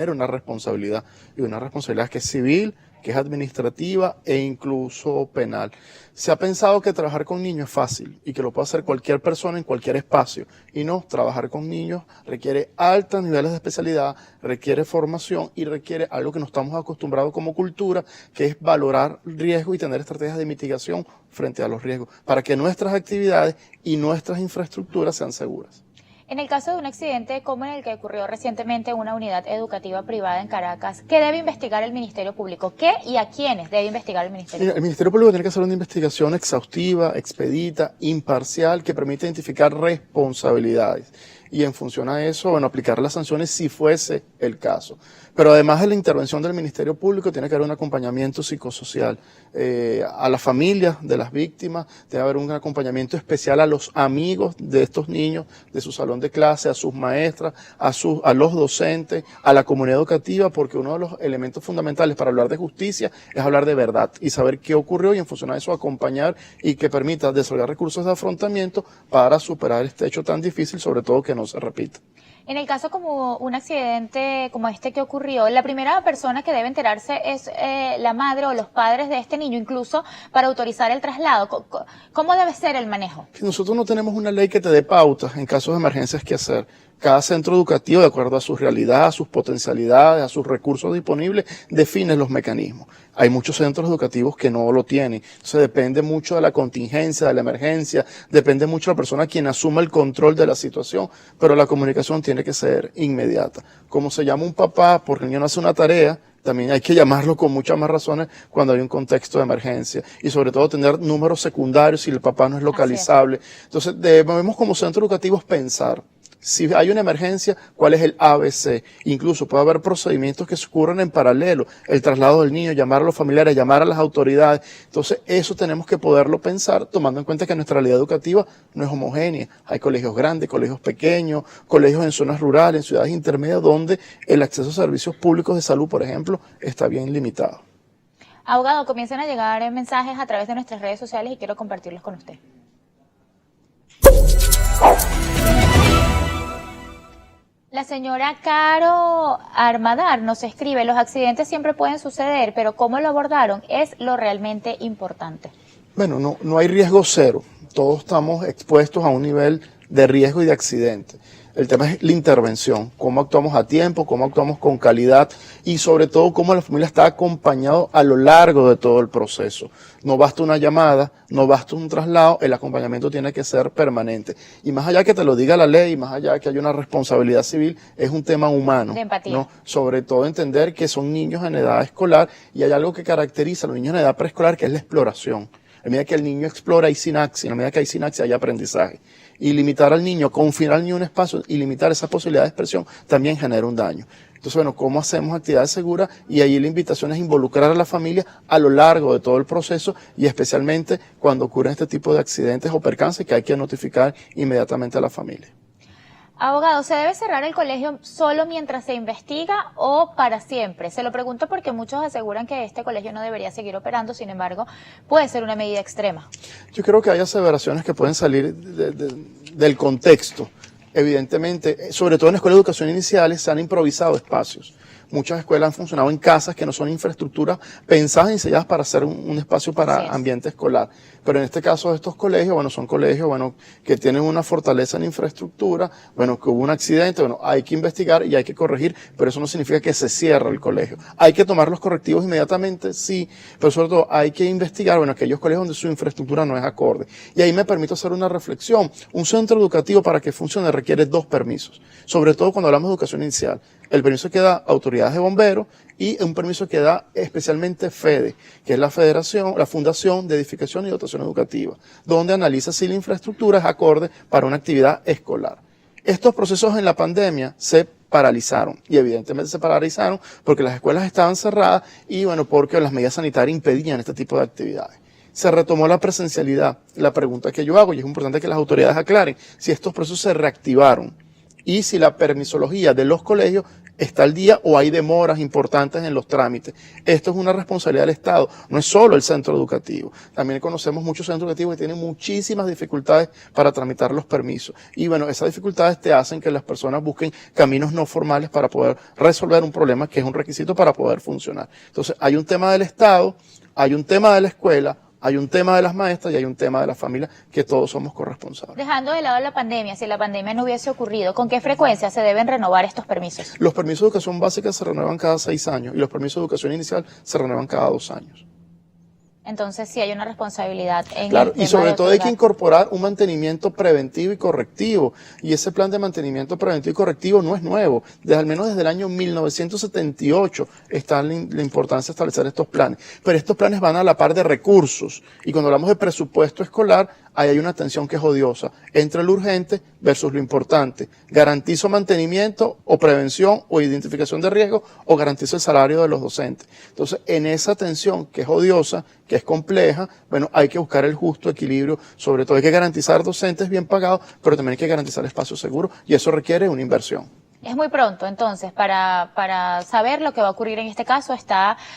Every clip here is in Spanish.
una responsabilidad, y una responsabilidad que es civil, que es administrativa e incluso penal. Se ha pensado que trabajar con niños es fácil y que lo puede hacer cualquier persona en cualquier espacio, y no, trabajar con niños requiere altos niveles de especialidad, requiere formación y requiere algo que no estamos acostumbrados como cultura, que es valorar riesgo y tener estrategias de mitigación frente a los riesgos, para que nuestras actividades y nuestras infraestructuras sean seguras. En el caso de un accidente como en el que ocurrió recientemente en una unidad educativa privada en Caracas, ¿qué debe investigar el Ministerio Público? ¿Qué y a quiénes debe investigar el Ministerio Público? El Ministerio Público tiene que hacer una investigación exhaustiva, expedita, imparcial, que permita identificar responsabilidades. Y en función a eso, bueno, aplicar las sanciones si fuese el caso. Pero además de la intervención del Ministerio Público, tiene que haber un acompañamiento psicosocial a las familias de las víctimas, debe haber un acompañamiento especial a los amigos de estos niños, de su salón de clase, a sus maestras, a los docentes, a la comunidad educativa, porque uno de los elementos fundamentales para hablar de justicia es hablar de verdad y saber qué ocurrió, y en función a eso acompañar y que permita desarrollar recursos de afrontamiento para superar este hecho tan difícil, sobre todo que no se repita. En el caso como un accidente como este que ocurrió, la primera persona que debe enterarse es la madre o los padres de este niño, incluso para autorizar el traslado. ¿Cómo debe ser el manejo? Nosotros no tenemos una ley que te dé pautas en casos de emergencias que hacer. Cada centro educativo, de acuerdo a su realidad, a sus potencialidades, a sus recursos disponibles, define los mecanismos. Hay muchos centros educativos que no lo tienen. Entonces depende mucho de la contingencia, de la emergencia, depende mucho de la persona quien asuma el control de la situación, pero la comunicación tiene que ser inmediata. Como se llama un papá porque el niño no hace una tarea, también hay que llamarlo con muchas más razones cuando hay un contexto de emergencia, y sobre todo tener números secundarios si el papá no es localizable. Entonces debemos como centros educativos pensar, si hay una emergencia, ¿cuál es el ABC? Incluso puede haber procedimientos que se ocurran en paralelo, el traslado del niño, llamar a los familiares, llamar a las autoridades. Entonces eso tenemos que poderlo pensar, tomando en cuenta que nuestra realidad educativa no es homogénea. Hay colegios grandes, colegios pequeños, colegios en zonas rurales, en ciudades intermedias, donde el acceso a servicios públicos de salud, por ejemplo, está bien limitado. Abogado, comienzan a llegar mensajes a través de nuestras redes sociales y quiero compartirlos con usted. La señora Caro Armadar nos escribe: los accidentes siempre pueden suceder, pero cómo lo abordaron es lo realmente importante. Bueno, no hay riesgo cero. Todos estamos expuestos a un nivel de riesgo y de accidente. El tema es la intervención, cómo actuamos a tiempo, cómo actuamos con calidad y sobre todo cómo la familia está acompañado a lo largo de todo el proceso. No basta una llamada, no basta un traslado, el acompañamiento tiene que ser permanente. Y más allá que te lo diga la ley, más allá que haya una responsabilidad civil, es un tema humano. De empatía. ¿No? Sobre todo entender que son niños en edad escolar y hay algo que caracteriza a los niños en edad preescolar, que es la exploración. A medida que el niño explora hay sinaxis, a medida que hay sinaxis hay aprendizaje. Y limitar al niño, confinar al niño en un espacio y limitar esa posibilidad de expresión también genera un daño. Entonces, bueno, ¿cómo hacemos actividades seguras? Y ahí la invitación es involucrar a la familia a lo largo de todo el proceso y especialmente cuando ocurren este tipo de accidentes o percances que hay que notificar inmediatamente a la familia. Abogado, ¿se debe cerrar el colegio solo mientras se investiga o para siempre? Se lo pregunto porque muchos aseguran que este colegio no debería seguir operando, sin embargo, puede ser una medida extrema. Yo creo que hay aseveraciones que pueden salir del contexto. Evidentemente, sobre todo en escuelas de educación iniciales, se han improvisado espacios. Muchas escuelas han funcionado en casas que no son infraestructuras pensadas y diseñadas para hacer un espacio para ambiente escolar. Pero en este caso estos colegios, bueno, son colegios, bueno, que tienen una fortaleza en infraestructura, bueno, que hubo un accidente, bueno, hay que investigar y hay que corregir, pero eso no significa que se cierre el colegio. Hay que tomar los correctivos inmediatamente, sí, pero sobre todo hay que investigar, bueno, aquellos colegios donde su infraestructura no es acorde. Y ahí me permito hacer una reflexión. Un centro educativo para que funcione requiere 2 permisos, sobre todo cuando hablamos de educación inicial. El permiso que da autoridades de bomberos y un permiso que da especialmente FEDE, que es la Fundación de Edificación y Dotación Educativa, donde analiza si la infraestructura es acorde para una actividad escolar. Estos procesos en la pandemia se paralizaron y evidentemente se paralizaron porque las escuelas estaban cerradas y bueno, porque las medidas sanitarias impedían este tipo de actividades. Se retomó la presencialidad. La pregunta que yo hago, y es importante que las autoridades aclaren, si estos procesos se reactivaron y si la permisología de los colegios está al día o hay demoras importantes en los trámites. Esto es una responsabilidad del Estado, no es solo el centro educativo. También conocemos muchos centros educativos que tienen muchísimas dificultades para tramitar los permisos. Y bueno, esas dificultades te hacen que las personas busquen caminos no formales para poder resolver un problema que es un requisito para poder funcionar. Entonces, hay un tema del Estado, hay un tema de la escuela, hay un tema de las maestras y hay un tema de la familia que todos somos corresponsables. Dejando de lado la pandemia, si la pandemia no hubiese ocurrido, ¿con qué frecuencia se deben renovar estos permisos? Los permisos de educación básica se renuevan cada 6 años y los permisos de educación inicial se renuevan cada 2 años. Entonces sí hay una responsabilidad en Claro, el y tema sobre de todo hay que otorgar. incorporar un mantenimiento preventivo y correctivo. Y ese plan de mantenimiento preventivo y correctivo no es nuevo. Al menos desde el año 1978 está la importancia de establecer estos planes. Pero estos planes van a la par de recursos. Y cuando hablamos de presupuesto escolar, ahí hay una tensión que es odiosa entre lo urgente versus lo importante. ¿Garantizo mantenimiento o prevención o identificación de riesgo o garantizo el salario de los docentes? Entonces, en esa tensión que es odiosa, que es compleja, bueno, hay que buscar el justo equilibrio. Sobre todo hay que garantizar docentes bien pagados, pero también hay que garantizar espacios seguros y eso requiere una inversión. Es muy pronto, entonces, para saber lo que va a ocurrir en este caso,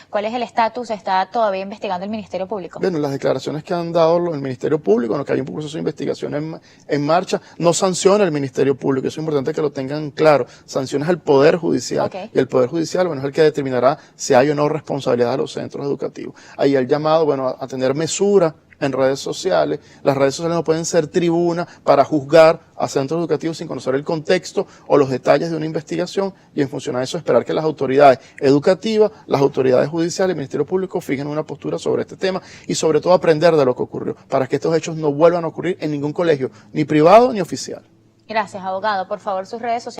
¿cuál es el estatus? ¿Está todavía investigando el Ministerio Público? Bueno, las declaraciones que han dado el Ministerio Público, en lo que hay un proceso de investigación en marcha, no sanciona el Ministerio Público, eso es importante que lo tengan claro, sanciona al Poder Judicial, Okay. y el Poder Judicial, bueno, es el que determinará si hay o no responsabilidad de los centros educativos. Ahí el llamado, bueno, a tener mesura en redes sociales. Las redes sociales no pueden ser tribuna para juzgar a centros educativos sin conocer el contexto o los detalles de una investigación y en función a eso esperar que las autoridades educativas, las autoridades judiciales y el Ministerio Público fijen una postura sobre este tema y sobre todo aprender de lo que ocurrió para que estos hechos no vuelvan a ocurrir en ningún colegio, ni privado ni oficial. Gracias, abogado. Por favor, sus redes sociales.